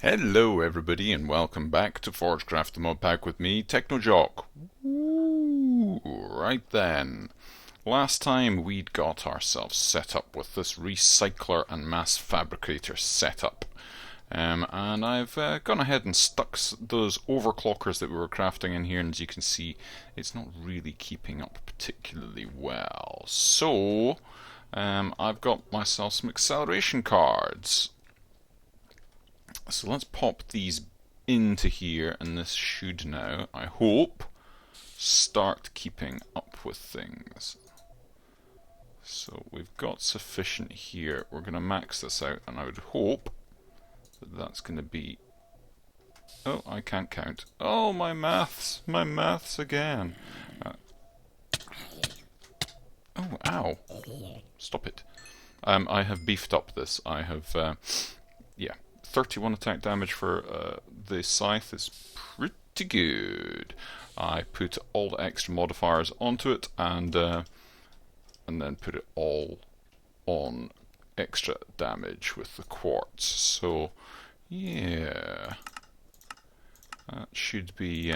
Hello everybody and welcome back to ForgeCraft The Modpack with me, TechnoJock. Ooh, right then. Last time we'd got ourselves set up with this recycler and mass fabricator setup. And I've gone ahead and stuck those overclockers that we were crafting in here, and as you can see, it's not really keeping up particularly well. So, I've got myself some acceleration cards. So let's pop these into here, and this should now, I hope, start keeping up with things. So we've got sufficient here. We're going to max this out, and I would hope that that's going to be... Oh, I can't count. Oh, my maths again. Oh, ow. Stop it. I have beefed up this. I have, yeah. 31 attack damage for the scythe is pretty good. I put all the extra modifiers onto it and then put it all on extra damage with the quartz. So yeah, that should be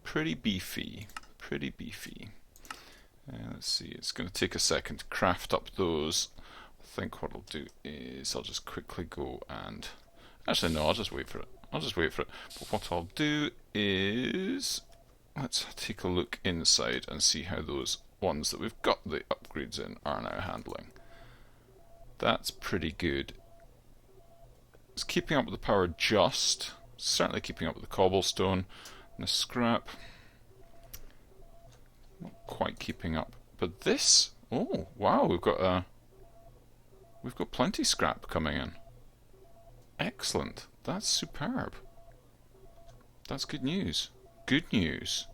pretty beefy. Pretty beefy. Let's see, it's going to take a second to craft up those. I think what I'll do is I'll just quickly go and... Actually, no, I'll just wait for it. But what I'll do is... Let's take a look inside and see how those ones that we've got the upgrades in are now handling. That's pretty good. It's keeping up with the power just. Certainly keeping up with the cobblestone. And the scrap. Not quite keeping up. But this... Oh, wow, we've got plenty scrap coming in. Excellent. That's superb. That's good news. Good news.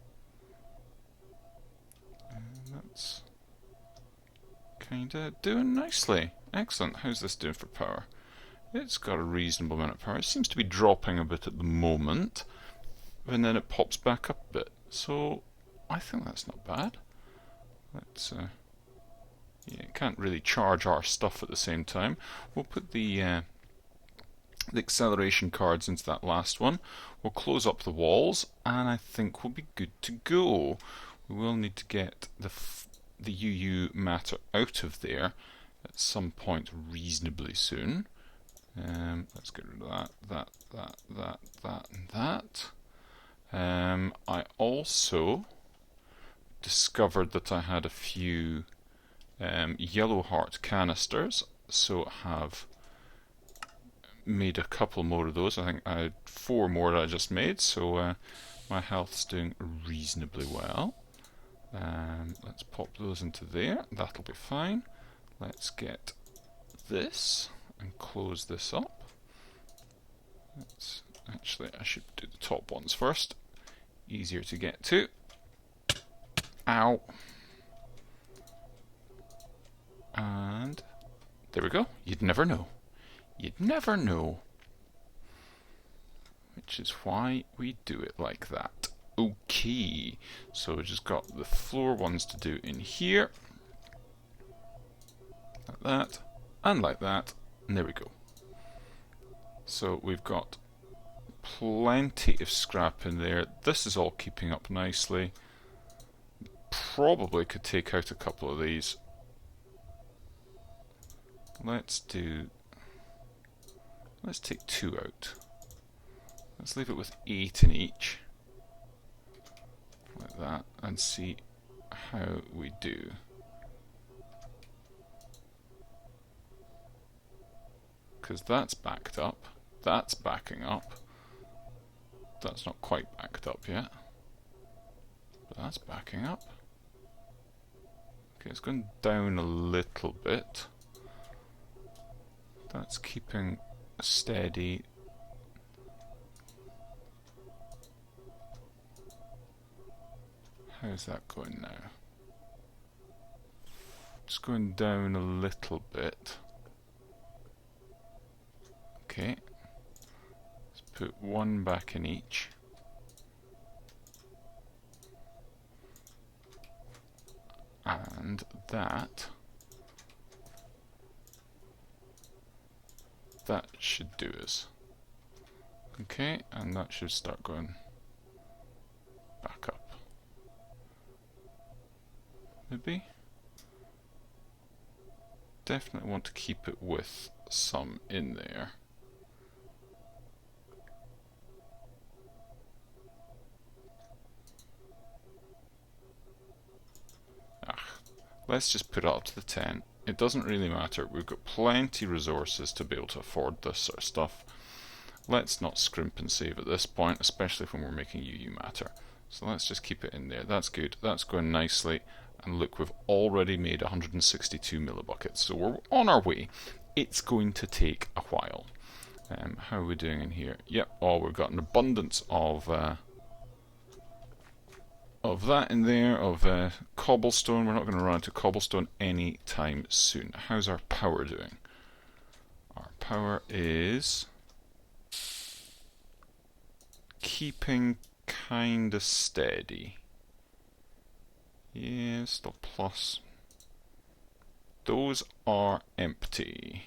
And that's kinda doing nicely. Excellent. How's this doing for power? It's got a reasonable amount of power. It seems to be dropping a bit at the moment, and then it pops back up a bit. So I think that's not bad. Let's yeah, can't really charge our stuff at the same time. We'll put the acceleration cards into that last one. We'll close up the walls, and I think we'll be good to go. We will need to get the UU matter out of there at some point reasonably soon. Let's get rid of that, and that. I also discovered that I had a few yellow heart canisters, so I have made a couple more of those. I think I had 4 more that I just made, so my health's doing reasonably well. Let's pop those into there. That'll be fine. Let's get this and close this up. Actually, I should do the top ones first. Easier to get to. Ow. And there we go. You'd never know. You'd never know. Which is why we do it like that. Okay, so we just got the floor ones to do in here. Like that, and like that, and there we go. So we've got plenty of scrap in there. This is all keeping up nicely. Probably could take out a couple of these. Let's take 2 out. Let's leave it with 8 in each. Like that, and see how we do. Because that's backed up. That's backing up. That's not quite backed up yet. But that's backing up. Okay, it's going down a little bit. That's keeping steady. How's that going now? It's going down a little bit. Okay. Let's put 1 back in each. And that should do us. Okay, and that should start going back up. Maybe? Definitely want to keep it with some in there. Let's just put it up to the 10. It doesn't really matter. We've got plenty resources to be able to afford this sort of stuff. Let's not scrimp and save at this point, especially when we're making UU matter. So let's just keep it in there. That's good. That's going nicely. And look, we've already made 162 millibuckets. So we're on our way. It's going to take a while. How are we doing in here? Yep. Oh, we've got an abundance of that in there, of cobblestone. We're not going to run out of cobblestone any time soon. How's our power doing? Our power is keeping kind of steady. Yeah, still plus. Those are empty.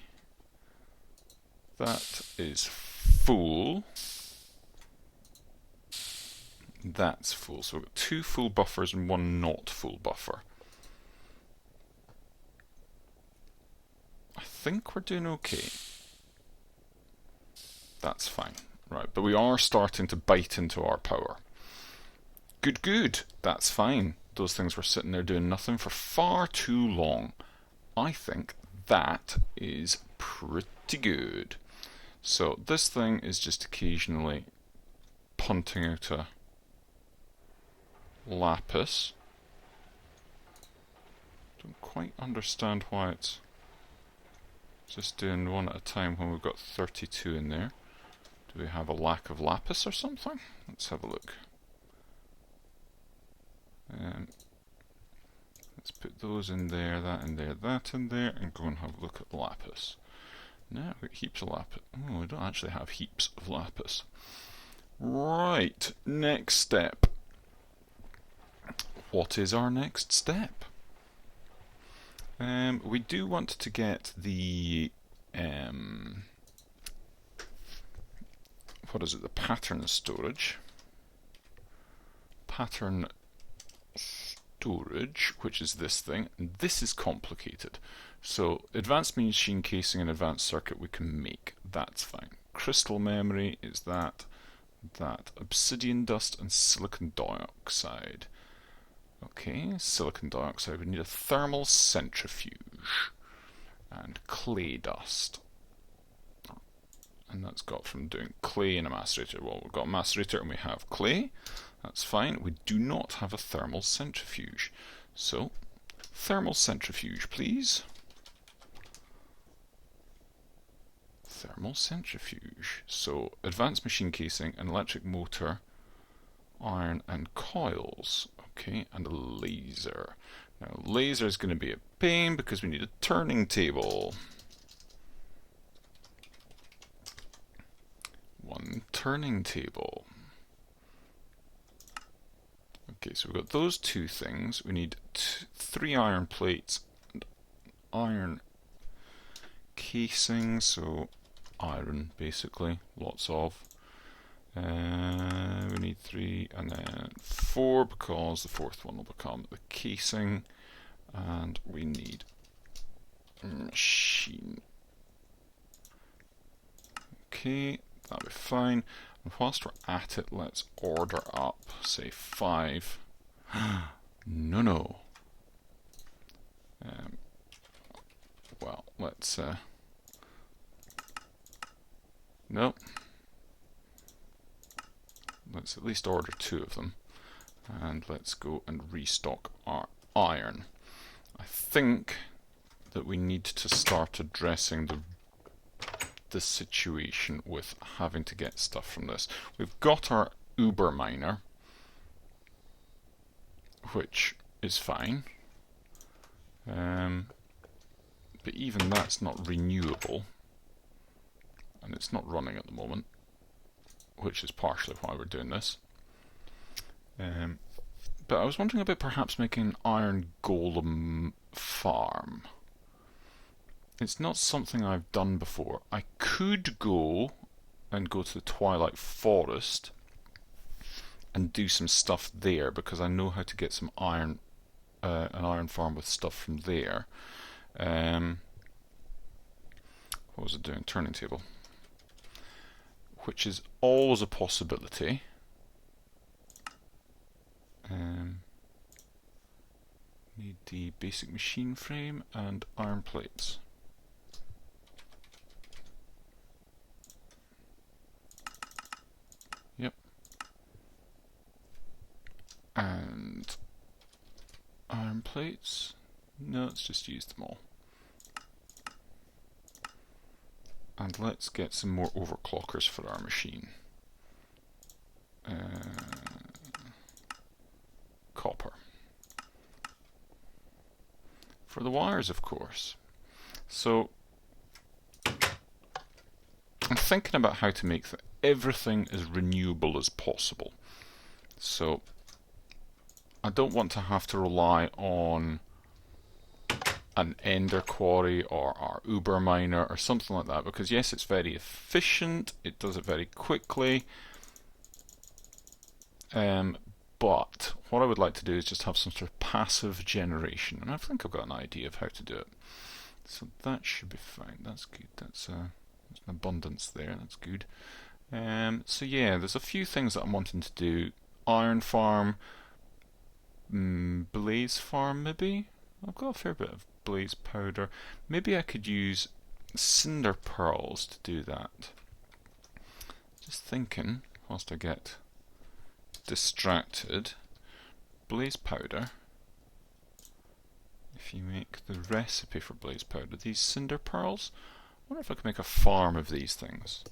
That is full. That's full. So we've got 2 full buffers and 1 not full buffer. I think we're doing okay. That's fine. Right, but we are starting to bite into our power. Good, good. That's fine. Those things were sitting there doing nothing for far too long. I think that is pretty good. So this thing is just occasionally punting out a lapis. Don't quite understand why it's just doing one at a time when we've got 32 in there. Do we have a lack of lapis or something? Let's have a look. Let's put those in there, that in there, that in there, and go and have a look at lapis. Now we've got heaps of lapis. Oh, we don't actually have heaps of lapis. Right, next step. What is our next step? We do want to get the what is it? The pattern storage. Pattern storage, which is this thing. And this is complicated. So advanced machine casing and advanced circuit we can make. That's fine. Crystal memory is that. Obsidian dust and silicon dioxide. Okay, silicon dioxide. We need a thermal centrifuge and clay dust. And that's got from doing clay in a macerator. Well, we've got a macerator and we have clay. That's fine. We do not have a thermal centrifuge. So, thermal centrifuge, please. Thermal centrifuge. So, advanced machine casing, an electric motor, iron and coils. Okay, and a laser. Now, laser is going to be a pain because we need a turning table. 1 turning table. Okay, so we've got those 2 things. We need 3 iron plates and iron casing, so iron basically, lots of. We need 3 and then 4 because the 4th one will become the casing, and we need machine. Okay, that'll be fine. And whilst we're at it, let's order up, say 5. No. Well, let's nope. Let's at least order 2 of them, and let's go and restock our iron. I think that we need to start addressing the situation with having to get stuff from this. We've got our Uber miner, which is fine, but even that's not renewable, and it's not running at the moment, which is partially why we're doing this. But I was wondering about perhaps making an iron golem farm. It's not something I've done before. I could go and go to the Twilight Forest and do some stuff there, because I know how to get some iron, an iron farm with stuff from there. What was it doing? Turning table. Which is always a possibility. Need the basic machine frame and iron plates. Yep. And iron plates. No, let's just use them all. And let's get some more overclockers for our machine. Copper. For the wires, of course. So I'm thinking about how to make everything as renewable as possible. So I don't want to have to rely on an ender quarry or our Uber miner or something like that, because yes, it's very efficient, it does it very quickly, but what I would like to do is just have some sort of passive generation, and I think I've got an idea of how to do it. So that should be fine. That's good. That's an abundance there. That's good. So yeah, there's a few things that I'm wanting to do. Iron farm, blaze farm maybe. I've got a fair bit of blaze powder. Maybe I could use cinder pearls to do that. Just thinking whilst I get distracted. Blaze powder. If you make the recipe for blaze powder, these cinder pearls, I wonder if I could make a farm of these things.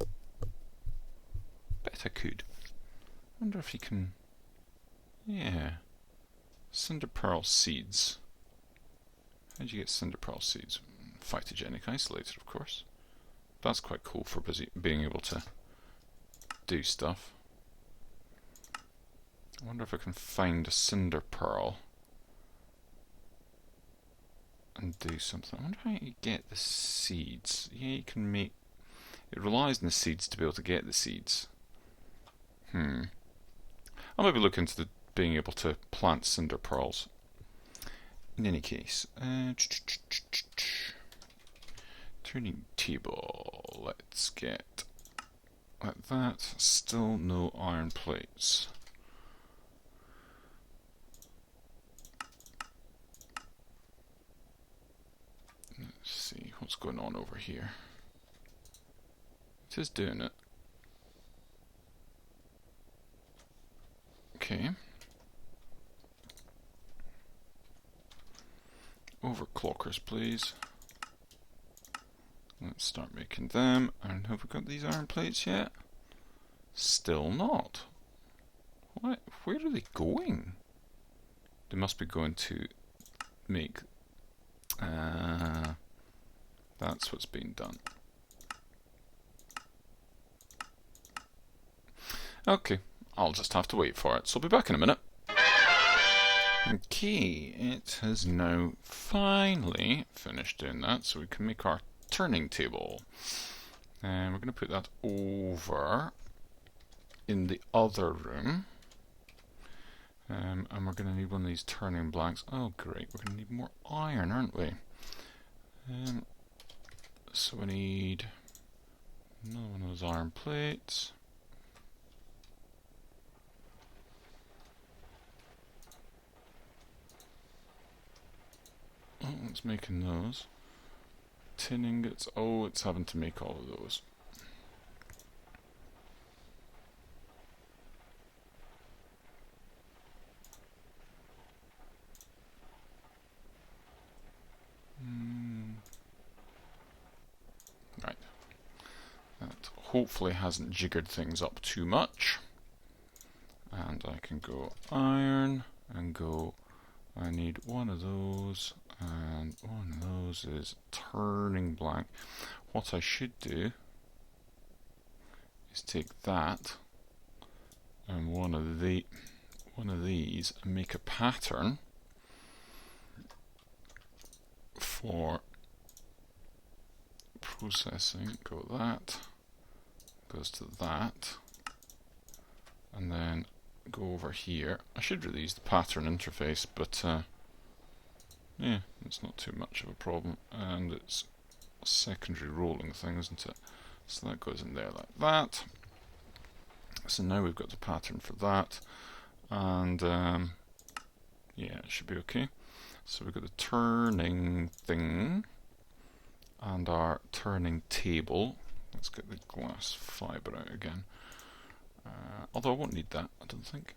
Bet I could. I wonder if you can. Yeah. Cinder pearl seeds. How do you get cinder pearl seeds? Phytogenic isolator, of course. That's quite cool for being able to do stuff. I wonder if I can find a cinder pearl and do something. I wonder how you get the seeds. Yeah, you can make. It relies on the seeds to be able to get the seeds. I might be looking into being able to plant cinder pearls. In any case, turning table. Let's get like that. Still no iron plates. Let's see what's going on over here. It is doing it. Okay. Overclockers, please. Let's start making them. And have we got these iron plates yet? Still not. What? Where are they going? They must be going to make. That's what's being done. Okay, I'll just have to wait for it. So I'll be back in a minute. Okay, it has now finally finished doing that, so we can make our turning table. And we're going to put that over in the other room. And we're going to need one of these turning blanks. Oh great, we're going to need more iron, aren't we? So we need another one of those iron plates. Oh, it's making those. Tin ingots. Oh, it's having to make all of those. Right. That hopefully hasn't jiggered things up too much. And I can go iron and go. I need one of those. And one of those is turning blank. What I should do is take that and one of these and make a pattern for processing. Go goes to that. And then go over here. I should really use the pattern interface, but yeah, it's not too much of a problem. And it's a secondary rolling thing, isn't it? So that goes in there like that. So now we've got the pattern for that. And yeah, it should be okay. So we've got the turning thing and our turning table. Let's get the glass fibre out again. Although I won't need that, I don't think.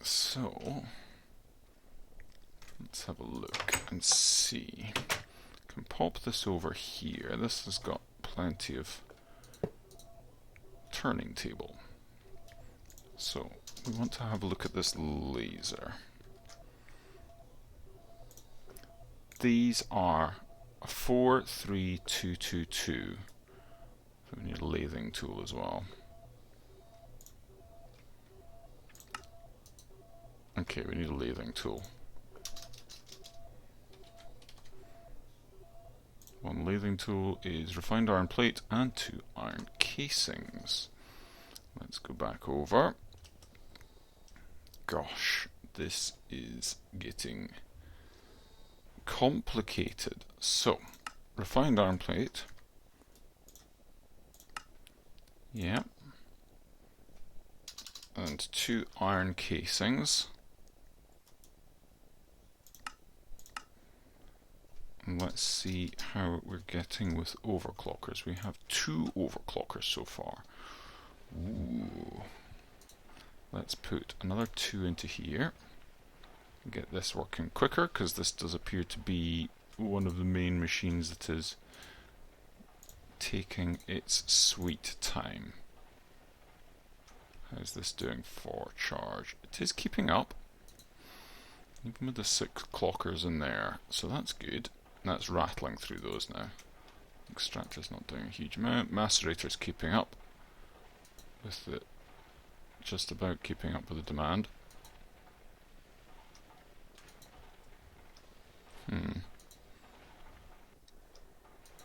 So let's have a look and see. Can pop this over here. This has got plenty of turning table. So we want to have a look at this laser. These are a 43222. So we need a lathing tool as well. Okay, we need a lathing tool. One lathing tool is refined iron plate and 2 iron casings. Let's go back over. Gosh, this is getting complicated. So, refined iron plate. Yeah. And 2 iron casings. And let's see how we're getting with overclockers. We have 2 overclockers so far. Ooh. Let's put another 2 into here. Get this working quicker, because this does appear to be one of the main machines that is taking its sweet time. How's this doing for charge? It is keeping up, even with the 6 clockers in there, so that's good. That's rattling through those now. Extractor's not doing a huge amount. Macerator's keeping up with the, just about keeping up with the demand.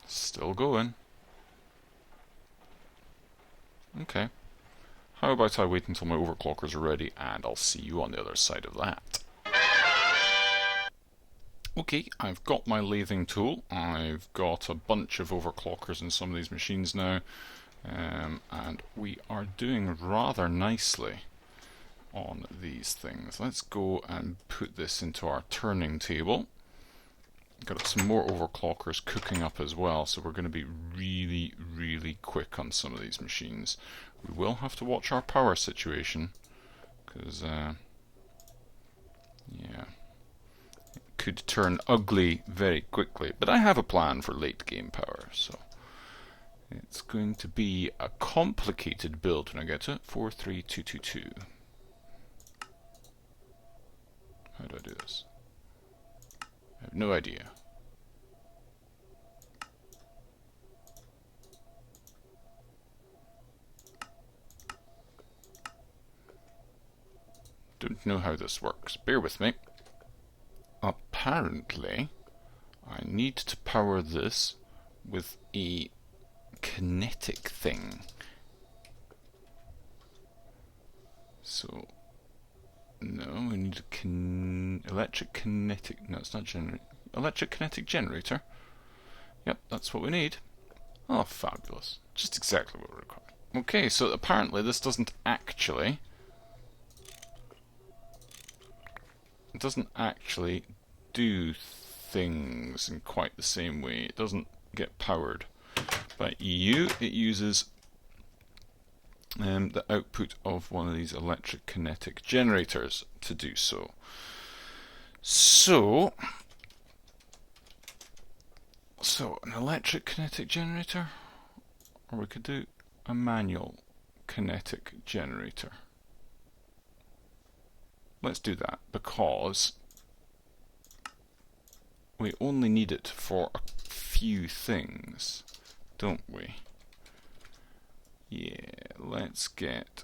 Still going. Okay. How about I wait until my overclockers are ready and I'll see you on the other side of that. Okay, I've got my lathing tool. I've got a bunch of overclockers in some of these machines now. And we are doing rather nicely on these things. Let's go and put this into our turning table. Got some more overclockers cooking up as well, so we're going to be really, really quick on some of these machines. We will have to watch our power situation, because, yeah, it could turn ugly very quickly. But I have a plan for late game power, so it's going to be a complicated build when I get to it. 43222. How do I do this? I have no idea. Don't know how this works. Bear with me. Apparently, I need to power this with a kinetic thing. So, no, we need a electric kinetic. No, it's not electric kinetic generator. Yep, that's what we need. Oh, fabulous! Just exactly what we require. Okay, so apparently this doesn't actually. It doesn't actually do things in quite the same way. It doesn't get powered by EU. It uses the output of one of these electric kinetic generators to do so. So an electric kinetic generator, or we could do a manual kinetic generator. Let's do that, because we only need it for a few things, don't we? Yeah, let's get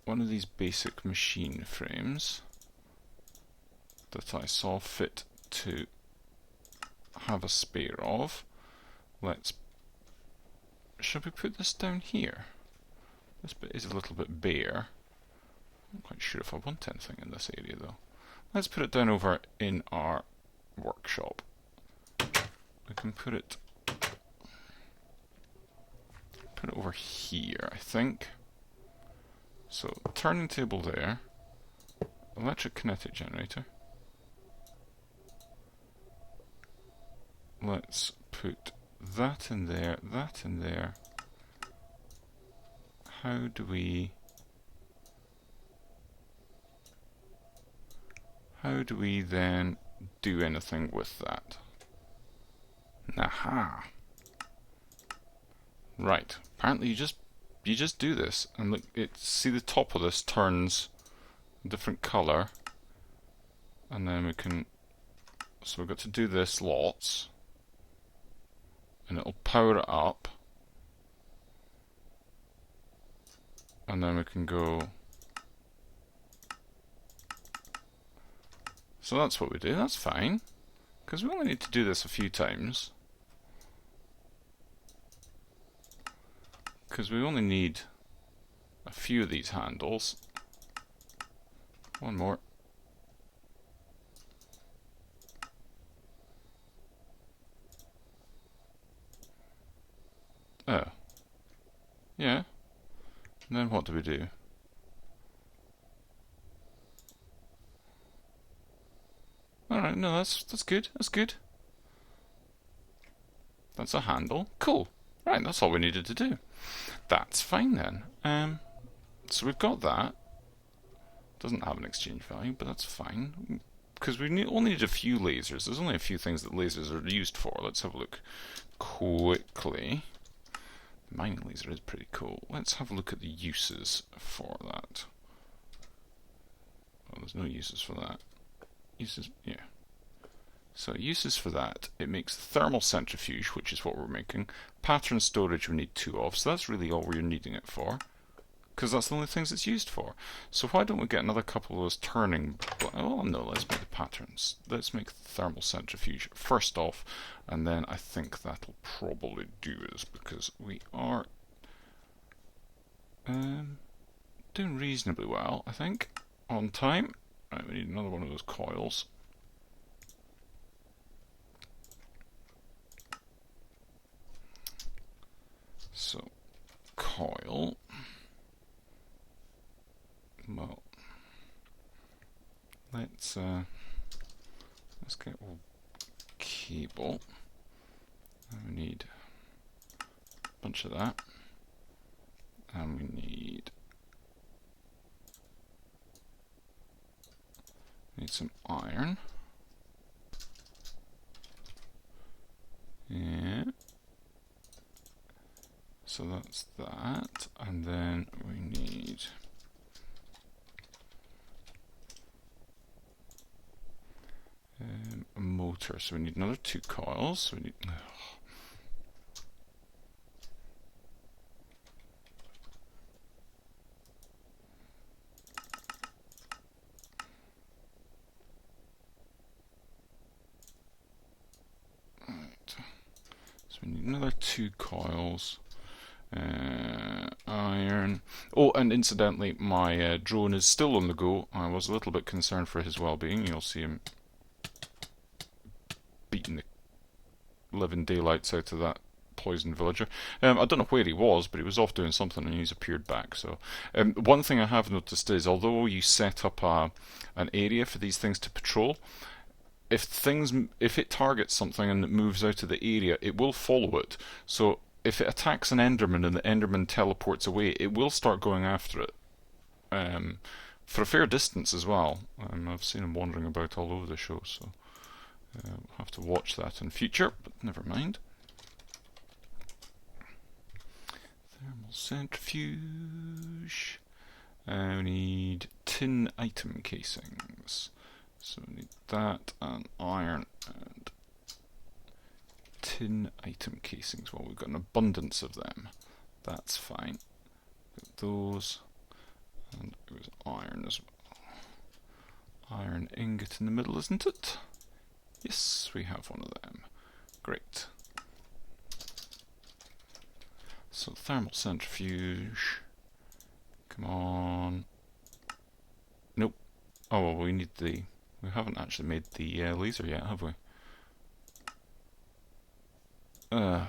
one of these basic machine frames that I saw fit to have a spare of. Let's should we put this down here? This bit is a little bit bare. I'm not quite sure if I want anything in this area though. Let's put it down over in our workshop. We can put it over here, I think. So, turning table there, electric kinetic generator. Let's put that in there, that in there. How do we then do anything with that? Aha! Right. Apparently you just do this, and look, see the top of this turns a different colour, and then we can. So we've got to do this lots, and it'll power it up, and then we can go. So that's what we do. That's fine, because we only need to do this a few times. Because we only need a few of these handles. One more. Oh. Yeah. And then what do we do? Alright, no, that's good. That's good. That's a handle. Cool. Right, that's all we needed to do. That's fine then. So we've got that. Doesn't have an exchange value, but that's fine. Because we only need a few lasers. There's only a few things that lasers are used for. Let's have a look quickly. The mining laser is pretty cool. Let's have a look at the uses for that. Oh, there's no uses for that. Uses, yeah. So uses for that, it makes thermal centrifuge, which is what we're making. Pattern storage we need 2 of, so that's really all we're needing it for, because that's the only things it's used for. So why don't we get another couple of those turning, oh no, let's make the patterns. Let's make thermal centrifuge first off, and then I think that'll probably do us, because we are doing reasonably well, I think, on time. Right, we need another one of those coils. So, coil, well, let's get a cable, and we need a bunch of that, and we need some iron, yeah. So that's that, and then we need a motor. So we need another 2 coils. So we need. Right. So we need another 2 coils. Iron. Oh, and incidentally, my drone is still on the go. I was a little bit concerned for his well-being. You'll see him beating the living daylights out of that poisoned villager. I don't know where he was, but he was off doing something and he's appeared back. So, one thing I have noticed is, although you set up an area for these things to patrol, if it targets something and it moves out of the area, it will follow it. So if it attacks an Enderman and the Enderman teleports away, it will start going after it. For a fair distance as well. I've seen him wandering about all over the show, so we'll have to watch that in future, but never mind. Thermal centrifuge. We need tin item casings. So we need that and iron and tin item casings. Well, we've got an abundance of them. That's fine. Got those. And it was iron as well. Iron ingot in the middle, isn't it? Yes, we have one of them. Great. So thermal centrifuge. Come on. Nope. Oh, well, we need the... We haven't actually made the laser yet, have we? Don't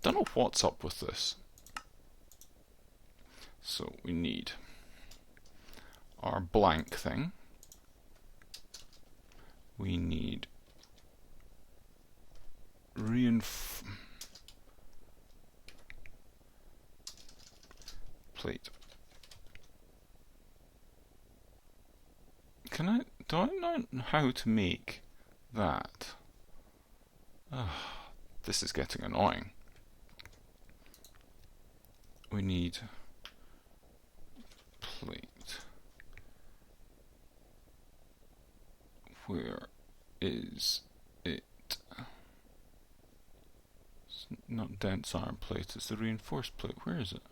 know what's up with this. So we need our blank thing. We need plate. Do I know how to make that? This is getting annoying. We need plate. Where is it? It's not dense iron plate, it's the reinforced plate. Where is it?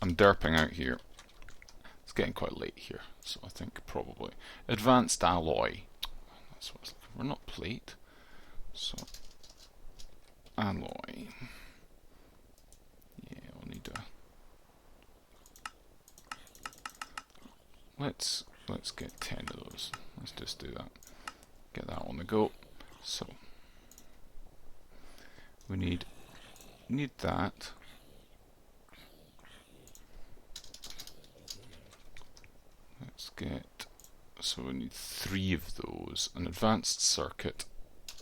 I'm derping out here. It's getting quite late here, so I think probably advanced alloy. That's what I was looking for. We're not plate, so alloy. Yeah, we'll need a. Let's get 10 of those. Let's just do that. Get that on the go. So we need that. Let's get, so we need 3 of those, an advanced circuit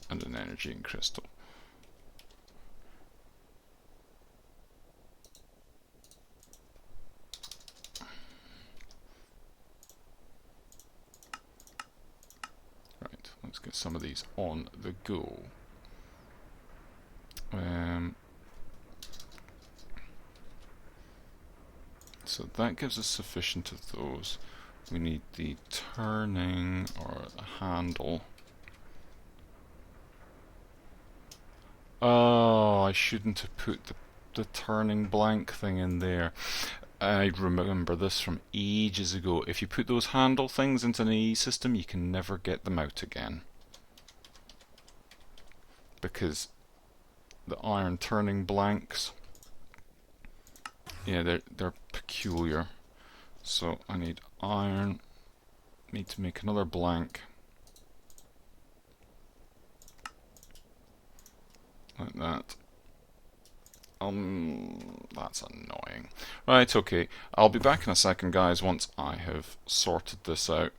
and an energy and crystal. Right, let's get some of these on the go. So that gives us sufficient of those. We need the turning or the handle. Oh, I shouldn't have put the turning blank thing in there. I remember this from ages ago. If you put those handle things into an AE system, you can never get them out again. Because the iron turning blanks, yeah, they're peculiar. So I need iron, need to make another blank. Like that. That's annoying. Right, okay. I'll be back in a second, guys, once I have sorted this out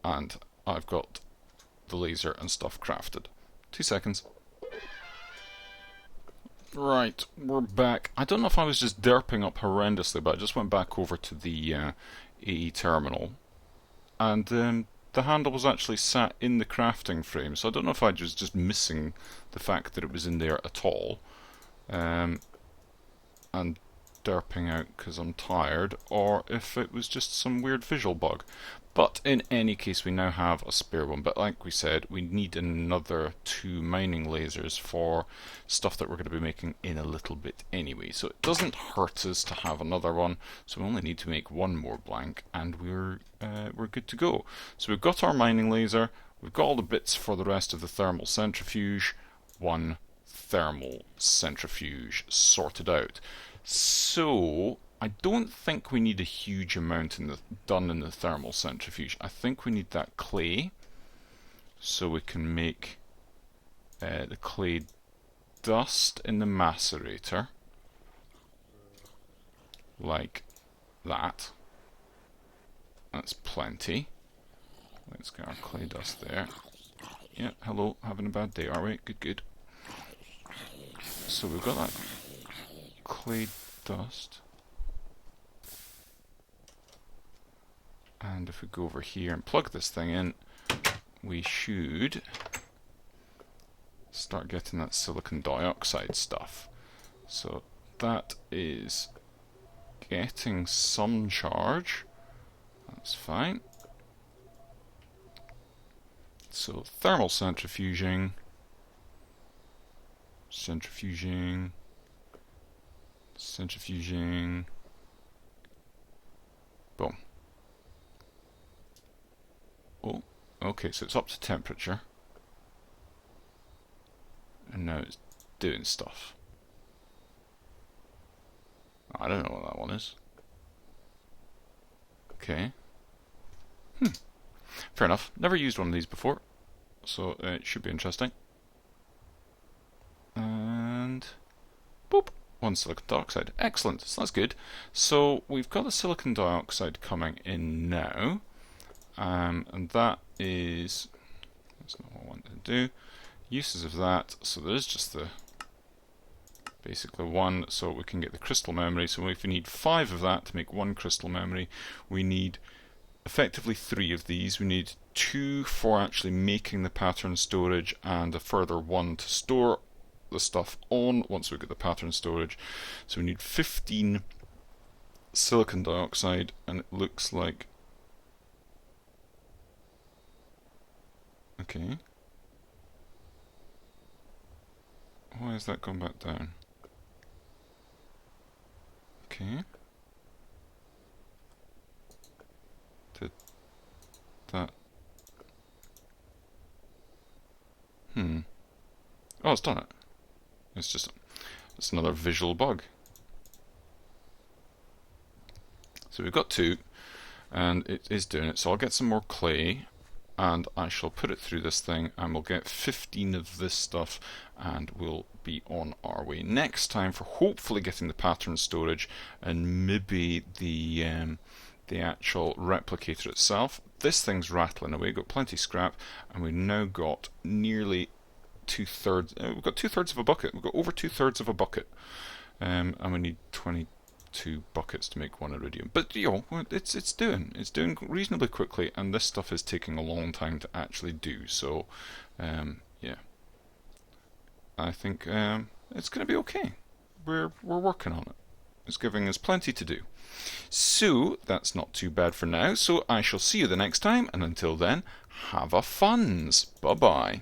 and I've got the laser and stuff crafted. 2 seconds. Right, we're back. I don't know if I was just derping up horrendously, but I just went back over to the AE terminal, and the handle was actually sat in the crafting frame, so I don't know if I was just missing the fact that it was in there at all, and derping out because I'm tired, or if it was just some weird visual bug. But in any case, we now have a spare one. But like we said, we need another 2 mining lasers for stuff that we're going to be making in a little bit anyway. So it doesn't hurt us to have another one. So we only need to make 1 more blank, and we're good to go. So we've got our mining laser. We've got all the bits for the rest of the thermal centrifuge. 1 thermal centrifuge sorted out. So I don't think we need a huge amount done in the thermal centrifuge. I think we need that clay, so we can make the clay dust in the macerator, like that. That's plenty. Let's get our clay dust there. Yeah, hello, having a bad day, are we? Good, good. So we've got that clay dust. And if we go over here and plug this thing in, we should start getting that silicon dioxide stuff. So that is getting some charge. That's fine. So thermal centrifuging, centrifuging, centrifuging, boom. Oh, okay, so it's up to temperature. And now it's doing stuff. I don't know what that one is. Okay. Fair enough. Never used one of these before, so it should be interesting. And boop, 1 silicon dioxide. Excellent, so that's good. So we've got the silicon dioxide coming in now, and that is, that's not what I wanted to do. Uses of that, so there's just the basically 1, so we can get the crystal memory. So if we need 5 of that to make 1 crystal memory, we need effectively 3 of these. We need 2 for actually making the pattern storage, and a further 1 to store the stuff on once we get the pattern storage. So we need 15 silicon dioxide, and it looks like, okay, why has that gone back down? Okay, did that, oh, it's done it. It's another visual bug. So we've got 2, and it is doing it. So I'll get some more clay, and I shall put it through this thing, and we'll get 15 of this stuff, and we'll be on our way next time for hopefully getting the pattern storage and maybe the actual replicator itself. This thing's rattling away. We've got plenty scrap, and we've now got nearly 2/3. We've got 2/3 of a bucket. We've got over 2/3 of a bucket, and we need 22 buckets to make 1 iridium. But you know, it's doing reasonably quickly, and this stuff is taking a long time to actually do. So, yeah, I think it's going to be okay. We're working on it. It's giving us plenty to do. So that's not too bad for now. So I shall see you the next time, and until then, have a funs. Bye bye.